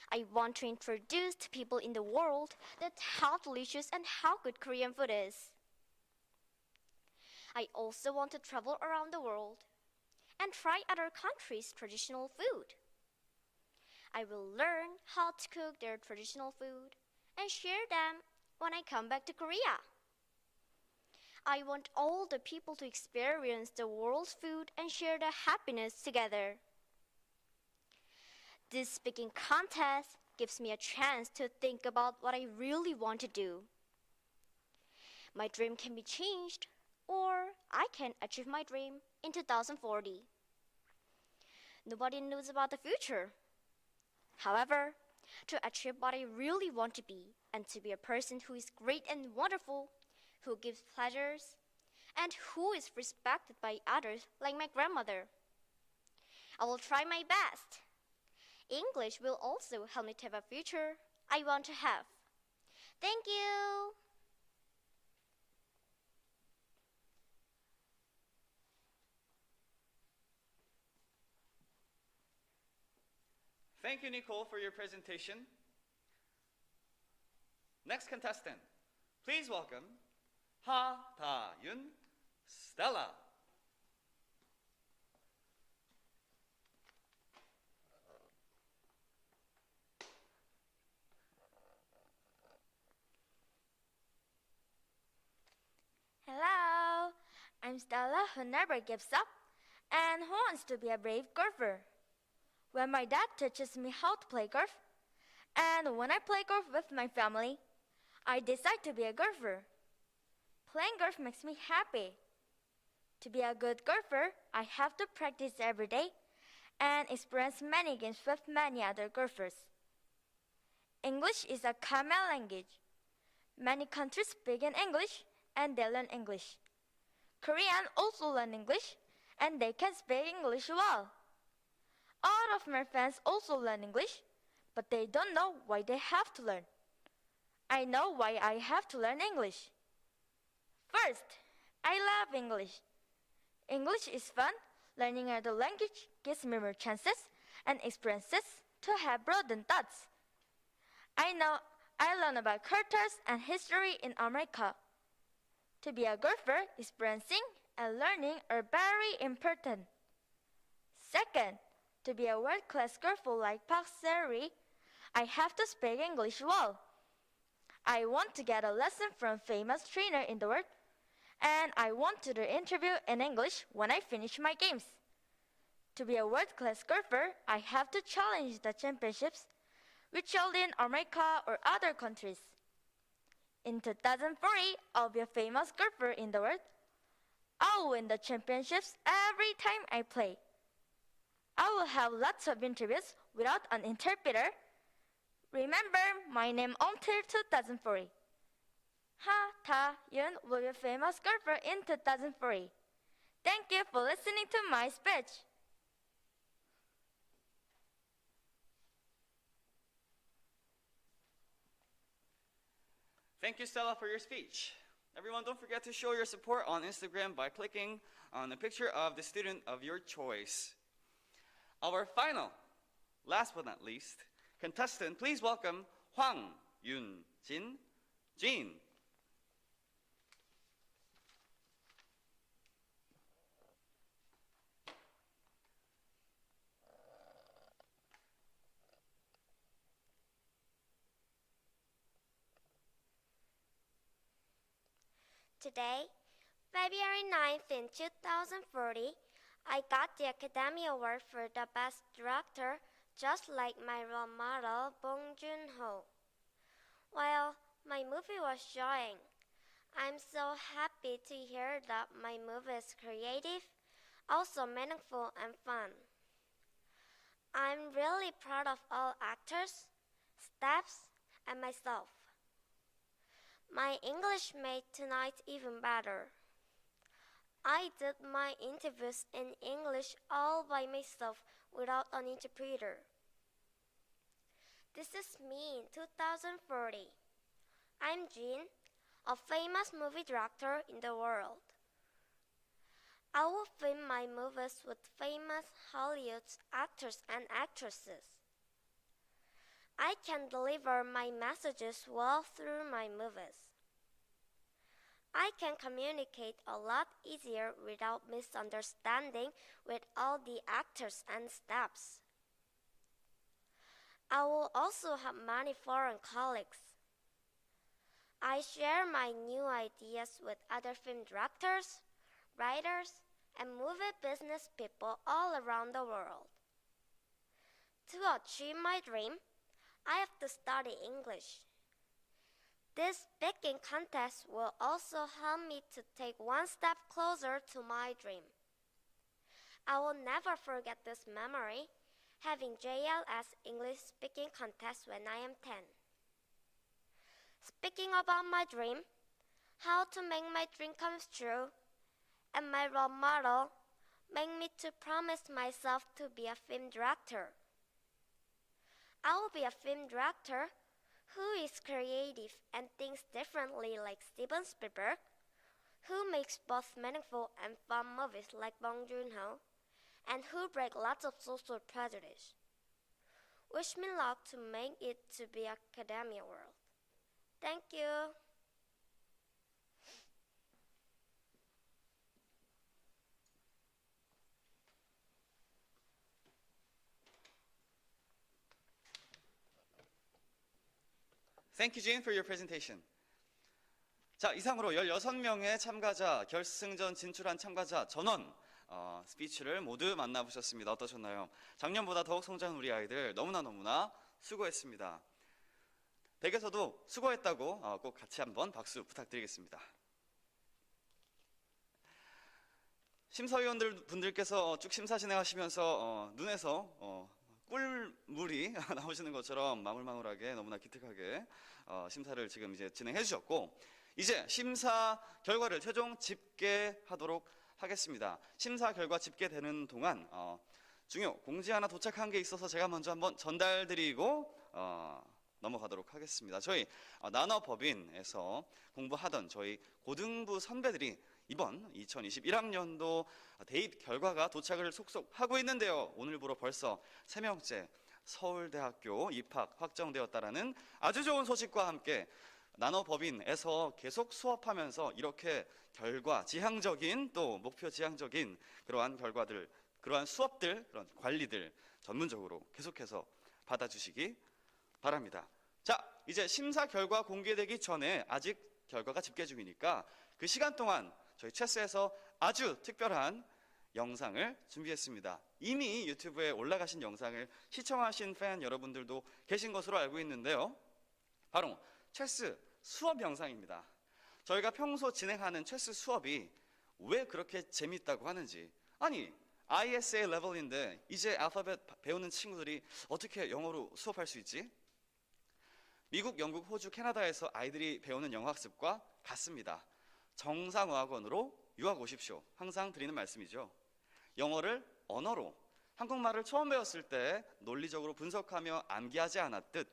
I want to introduce to people in the world that how delicious and how good Korean food is. I also want to travel around the world and try other countries' traditional food. I will learn how to cook their traditional food and share them when I come back to Korea. I want all the people to experience the world's food and share the happiness together. This speaking contest gives me a chance to think about what I really want to do. My dream can be changed, or I can achieve my dream in 2040. Nobody knows about the future. However, to achieve what I really want to be and to be a person who is great and wonderful, who gives pleasures, and who is respected by others like my grandmother, I will try my best. English will also help me to have a future I want to have. Thank you. Thank you, Nicole, for your presentation. Next contestant, please welcome Ha-Da-Yun Stella. Hello, I'm Stella who never gives up and who wants to be a brave golfer. When my dad teaches me how to play golf, and when I play golf with my family, I decide to be a golfer. Playing golf makes me happy. To be a good golfer, I have to practice every day and experience many games with many other golfers. English is a common language. Many countries speak in English and they learn English. Korean also learn English and they can speak English well. All of my friends also learn English, but they don't know why they have to learn. I know why I have to learn English. First, I love English. English is fun. Learning another language gives me more chances and experiences to have broadened thoughts. I learn about cultures and history in America. To be a golfer, experiencing and learning are very important. Second, to be a world-class golfer like Park Se-ri, I have to speak English well. I want to get a lesson from famous trainer in the world, and I want to do an interview in English when I finish my games. To be a world-class golfer, I have to challenge the championships, which held in America or other countries. In 2040, I'll be a famous golfer in the world. I'll win the championships every time I play. I will have lots of interviews without an interpreter. Remember my name until 2040. Ha Ta-yun will be a famous golfer in 2040. Thank you for listening to my speech. Thank you, Stella, for your speech. Everyone, don't forget to show your support on Instagram by clicking on a picture of the student of your choice. Our final, last but not least, contestant, please welcome Hwang Yun-jin, Jean. Today, February 9th in 2040, I got the Academy Award for the Best Director, just like my role model, Bong Joon-ho. While my movie was showing, I'm so happy to hear that my movie is creative, also meaningful and fun. I'm really proud of all actors, staffs, and myself. My English made tonight even better. I did my interviews in English all by myself without an interpreter. This is me in 2040. I'm Jean, a famous movie director in the world. I will film my movies with famous Hollywood actors and actresses. I can deliver my messages well through my movies. I can communicate a lot easier without misunderstanding with all the actors and staffs. I will also have many foreign colleagues. I share my new ideas with other film directors, writers, and movie business people all around the world. To achieve my dream, I have to study English. This speaking contest will also help me to take one step closer to my dream. I will never forget this memory, having JLS English speaking contest when I am 10. Speaking about my dream, how to make my dream come true, and my role model make me to promise myself to be a film director. I will be a film director who is creative and thinks differently like Steven Spielberg, who makes both meaningful and fun movies like Bong Joon-ho, and who break lots of social prejudice. Wish me luck to make it to be academia world. Thank you. Thank you, Jean, for your presentation. 자, 이상으로 16명의 참가자, 결승전 진출한 참가자 전원 스피치를 모두 만나보셨습니다. 어떠셨나요? 작년보다 더욱 성장한 우리 아이들 너무나 수고했습니다. 댁에서도 수고했다고 꼭 같이 한번 박수 부탁드리겠습니다. 심사위원들 분들께서 쭉 심사 진행하시면서 눈에서 꿀물이 나오시는 것처럼 마물마물하게 너무나 기특하게 심사를 지금 이제 진행해 주셨고, 이제 심사 결과를 최종 집계하도록 하겠습니다. 심사 결과 집계되는 동안 중요 공지 하나 도착한 게 있어서 제가 먼저 한번 전달드리고 넘어가도록 하겠습니다. 저희 나너법인에서 공부하던 저희 고등부 선배들이 이번 2021학년도 대입 결과가 도착을 속속 하고 있는데요. 오늘부로 벌써 3명째 서울대학교 입학 확정되었다라는 아주 좋은 소식과 함께 나너법인에서 계속 수업하면서 이렇게 결과 지향적인, 또 목표 지향적인 그러한 결과들, 그러한 수업들, 그런 관리들 전문적으로 계속해서 받아주시기 바랍니다. 자, 이제 심사 결과 공개되기 전에 아직 결과가 집계 중이니까 그 시간 동안 저희 체스에서 아주 특별한 영상을 준비했습니다. 이미 유튜브에 올라가신 영상을 시청하신 팬 여러분들도 계신 것으로 알고 있는데요. 바로 체스 수업 영상입니다. 저희가 평소 진행하는 체스 수업이 왜 그렇게 재밌다고 하는지, 아니 ISA 레벨인데 이제 알파벳 배우는 친구들이 어떻게 영어로 수업할 수 있지? 미국, 영국, 호주, 캐나다에서 아이들이 배우는 영어 학습과 같습니다. 정상어학원으로 유학 오십시오. 항상 드리는 말씀이죠. 영어를 언어로, 한국말을 처음 배웠을 때 논리적으로 분석하며 암기하지 않았듯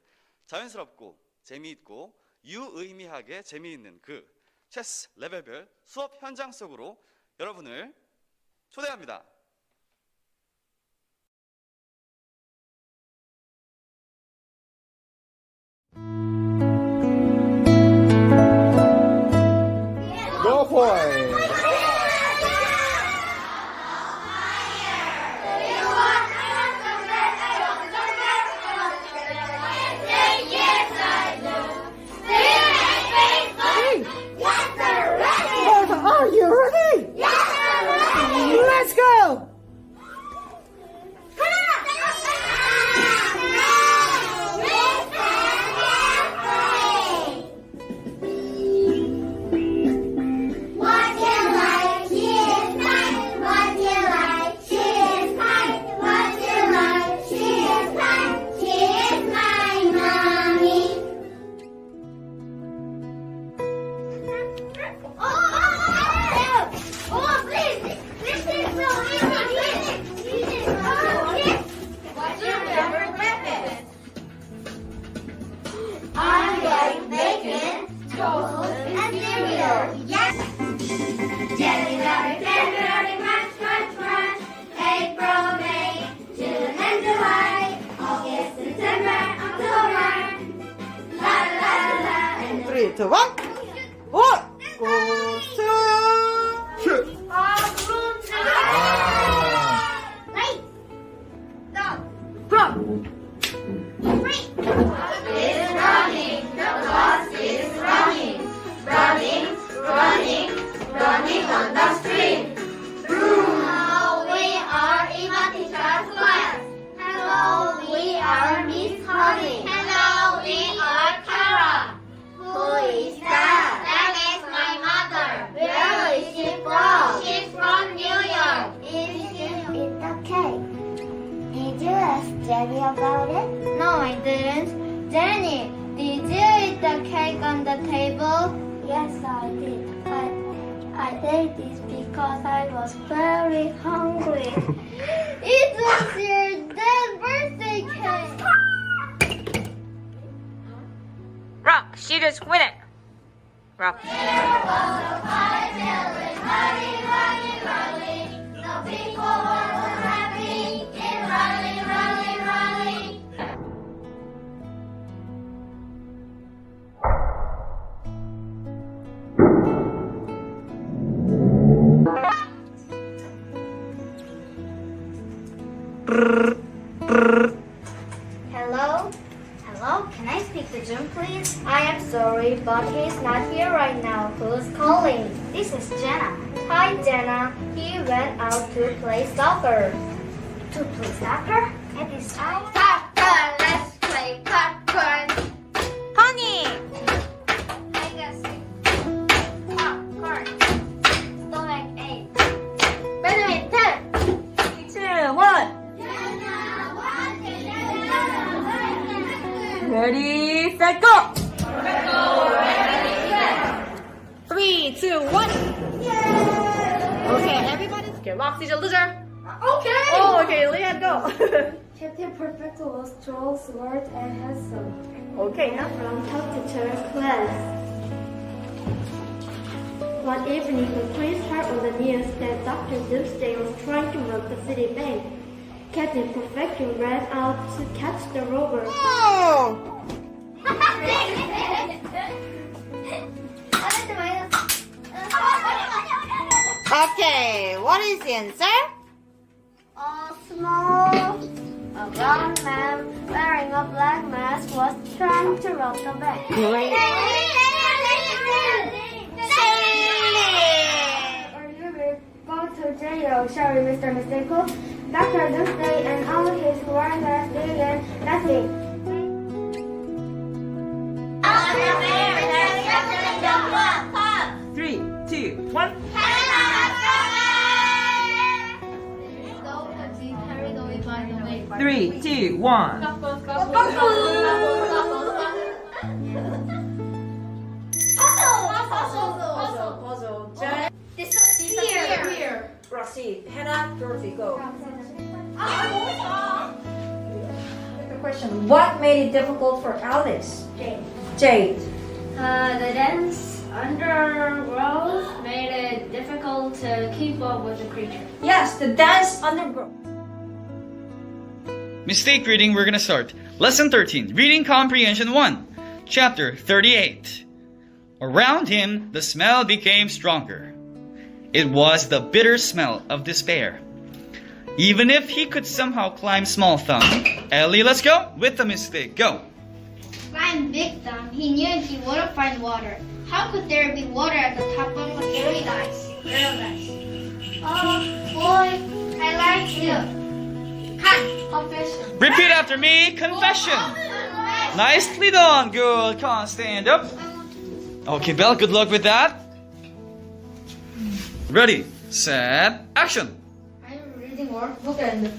자연스럽고 재미있고 유의미하게 재미있는 그 체스 레벨별 수업 현장 속으로 여러분을 초대합니다. Go for it! Are you ready? Yes, let's go! Three, two, one. Goes to shoot. Jenny about it? No, I didn't. Jenny, did you eat the cake on the table? Yes, I did. I did this because I was very hungry. It was your dad's birthday cake. Rock, shooters, win it. Rock. Hello? Hello? Can I speak to Jun, please? I am sorry, but he's not here right now. Who's calling? This is Jenna. Hi, Jenna. He went out to play soccer. To play soccer? At this time? Popcorn, let's play popcorn. Honey! I guess popcorn. Stomach ache. Badminton! 2, 1. Jenna, what is 3, 2, 1. Okay, everybody. Okay, Roxy's a loser. Okay. Oh, okay, Leah, go. Captain Perfect was tall, smart, and handsome. Okay, now. From top teacher class. One evening, the prince heard on the news that Dr. Doomsday was trying to rob the city bank. Captain Perfection ran out to catch the robber. Oh! Okay, what is the answer? A brown man wearing a black mask was trying to rob the bank. Great. Or you will go to jail, sorry, Mr. Mystical. Dr. Doomsday and all his warriors began laughing. 3, 2, 1. Three, two, one. Here. Roxy, Hannah, Dorothy, go. The question, what made it difficult for Alice? Jade. The dense undergrowth made it difficult to keep up with the creature. Yes, the dance undergrowth. Mistake reading, we're gonna start. Lesson 13, Reading Comprehension 1, Chapter 38. Around him, the smell became stronger. It was the bitter smell of despair. Even if he could somehow climb Small Thumb. Ellie, let's go with the mistake. Go. Climb Big Thumb, he knew he wouldn't find water. How could there be water at the top of a paradise? Oh, boy, I like you. Confession. Repeat after me, confession. Nicely done. Good. Come on, stand up. Okay, Belle, good luck with that. Ready, set, action. I'm reading workbook and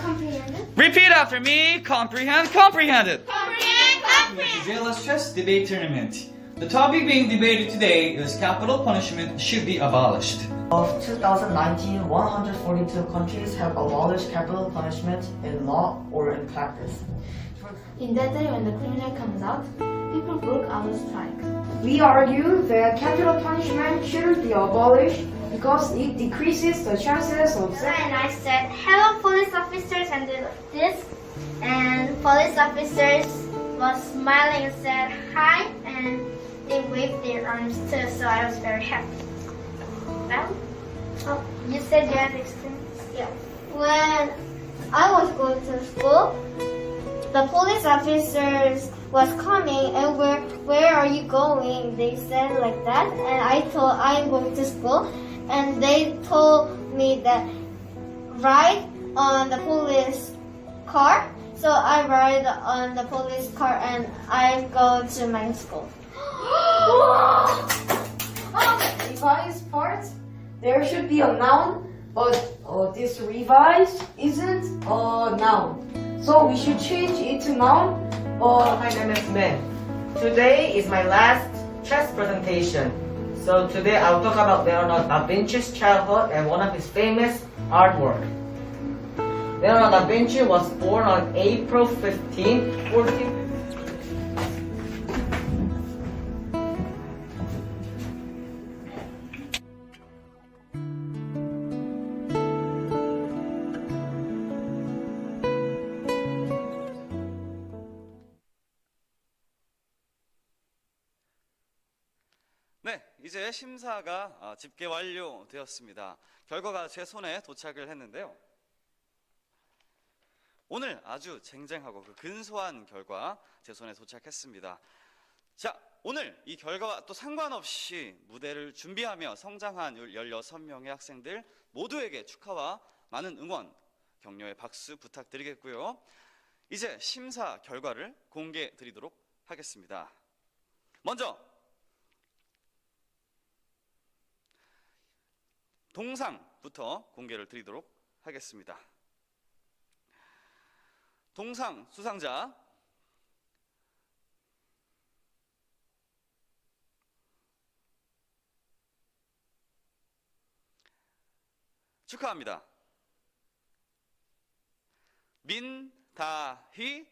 comprehended. Repeat after me, comprehended. Comprehend. JLS Chess Debate Tournament. The topic being debated today is capital punishment should be abolished. Of 2019, 142 countries have abolished capital punishment in law or in practice. In that day when the criminal comes out, people broke out a strike. We argue that capital punishment shouldn't be abolished because it decreases the chances of And I said, hello police officers, and did this. And police officers was smiling and said hi, and they waved their arms too, so I was very happy. Well, oh, you said you had experience? Yeah. When I was going to school, the police officers was coming and where are you going? They said like that, and I told I'm going to school, and they told me that ride on the police car. So I ride on the police car and I go to my school. revised part. There should be a noun, but this revised isn't a noun. So we should change it to noun. My name is Min. Today is my last chess presentation. So today I'll talk about Leonardo da Vinci's childhood and one of his famous artwork. Leonardo da Vinci was born on April 15, 14. 네, 이제 심사가 집계 완료되었습니다. 결과가 제 손에 도착을 했는데요. 오늘 아주 쟁쟁하고 근소한 결과 제 손에 도착했습니다. 자, 오늘 이 결과와 또 상관없이 무대를 준비하며 성장한 16명의 학생들 모두에게 축하와 많은 응원, 격려의 박수 부탁드리겠고요. 이제 심사 결과를 공개해 드리도록 하겠습니다. 먼저 동상부터 공개를 드리도록 하겠습니다. 동상 수상자 축하합니다. 민다희,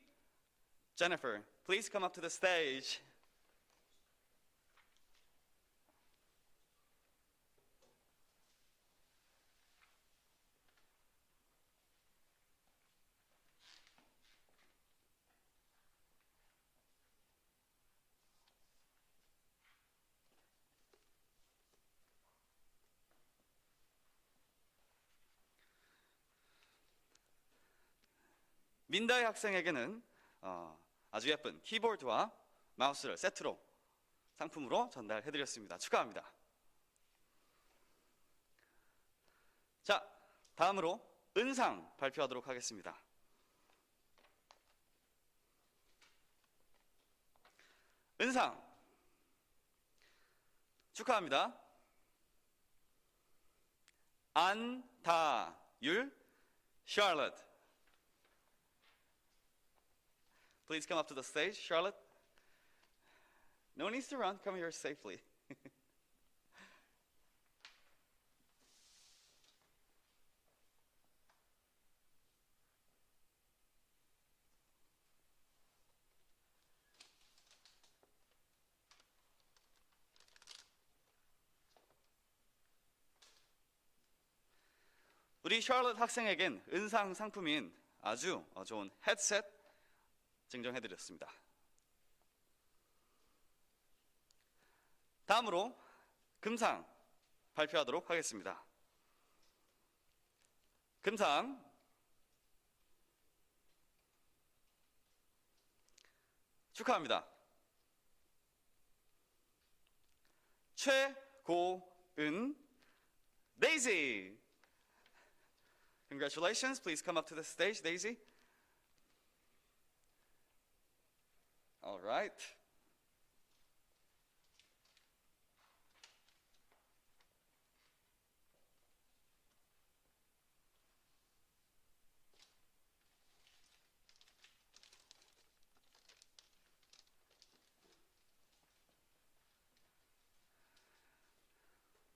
Jennifer, please come up to the stage. 민다희 학생에게는 아주 예쁜 키보드와 마우스를 세트로 상품으로 전달해드렸습니다. 축하합니다. 자, 다음으로 은상 발표하도록 하겠습니다. 은상 축하합니다. 안다율, Charlotte. Please come up to the stage, Charlotte. No need to run. Come here safely. 우리 샬럿 학생에겐 은상 상품인 아주 좋은 헤드셋 증정해드렸습니다. 다음으로 금상 발표하도록 하겠습니다. 금상 축하합니다. 최고은 Daisy. Congratulations. Please come up to the stage, Daisy. All right.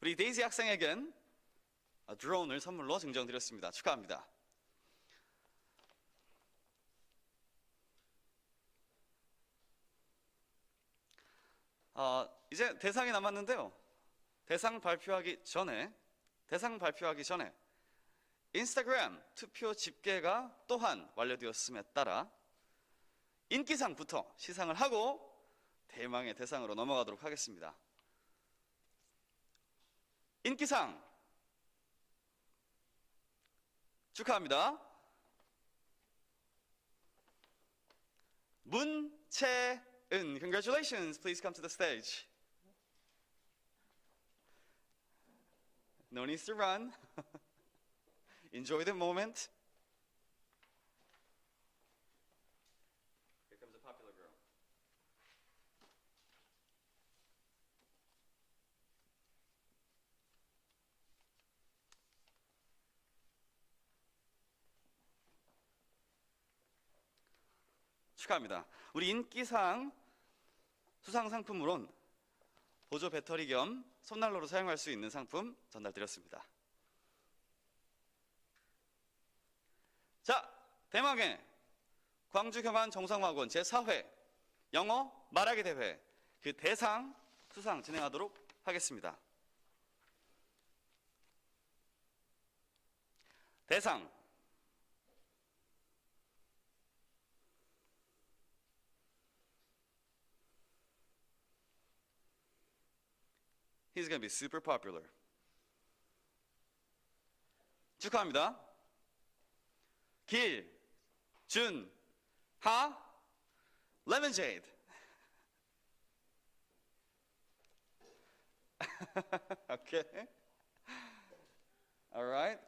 우리 데이지 학생에겐 드론을 선물로 증정드렸습니다. 축하합니다. 이제 대상이 남았는데요. 대상 발표하기 전에 인스타그램 투표 집계가 또한 완료되었음에 따라 인기상부터 시상을 하고 대망의 대상으로 넘어가도록 하겠습니다. 인기상 축하합니다. 문채은, congratulations. Please come to the stage. No need to run. Enjoy the moment. Here comes a popular girl. 축하합니다. 우리 인기상 수상 상품으론 보조 배터리 겸 손난로로 사용할 수 있는 상품 전달드렸습니다. 자, 대망의 광주경한 정상어학원 제4회 영어 말하기 대회 그 대상 수상 진행하도록 하겠습니다. 대상 He's going to be super popular. 축하합니다. 길, 준, 하, Lemon Jade. Okay. All right.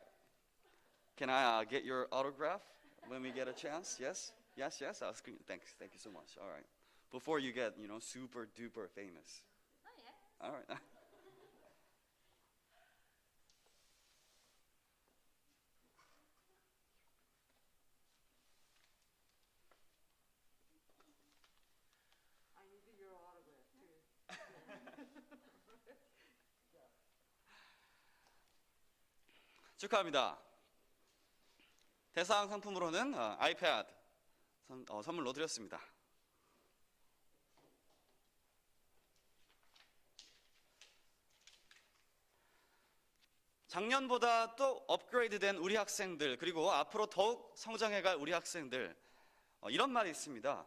Can I get your autograph when we get a chance? Yes? Yes, yes. Thanks. Thank you so much. All right. Before you get, super duper famous. Oh, yeah. All right. 축하합니다. 대상 상품으로는 아이패드 선물로 드렸습니다. 작년보다 또 업그레이드된 우리 학생들, 그리고 앞으로 더욱 성장해갈 우리 학생들, 이런 말이 있습니다.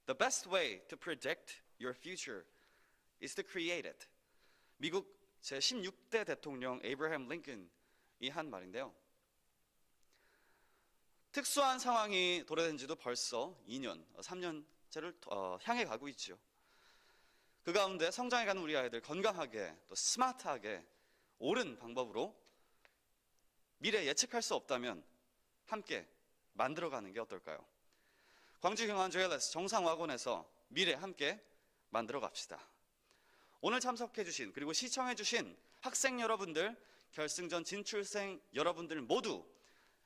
The best way to predict your future is to create it. 미국 제16대 대통령 에이브러햄 링컨이 한 말인데요. 특수한 상황이 도래된 지도 벌써 2년, 3년째를 향해 가고 있죠. 그 가운데 성장해가는 우리 아이들 건강하게 또 스마트하게 옳은 방법으로 미래 예측할 수 없다면 함께 만들어가는 게 어떨까요? 광주 경한 JLS 정상어학원에서 미래 함께 만들어 갑시다. 오늘 참석해 주신 그리고 시청해 주신 학생 여러분들, 결승전 진출생 여러분들 모두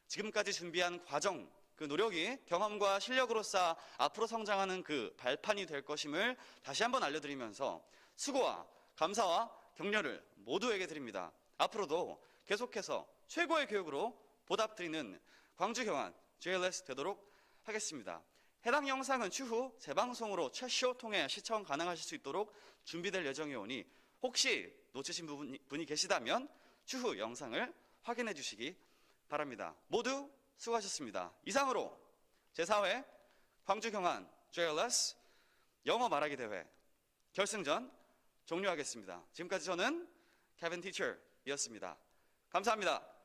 지금까지 준비한 과정, 그 노력이 경험과 실력으로 쌓아 앞으로 성장하는 그 발판이 될 것임을 다시 한번 알려드리면서 수고와 감사와 격려를 모두에게 드립니다. 앞으로도 계속해서 최고의 교육으로 보답드리는 광주 경한 JLS 되도록 하겠습니다. 해당 영상은 추후 재방송으로 최쇼 통해 시청 가능하실 수 있도록 준비될 예정이오니 혹시 놓치신 분이 계시다면 추후 영상을 확인해 주시기 바랍니다. 모두 수고하셨습니다. 이상으로 제4회 광주 경한 JLS 영어 말하기 대회 결승전 종료하겠습니다. 지금까지 저는 케빈 티처였습니다. 감사합니다.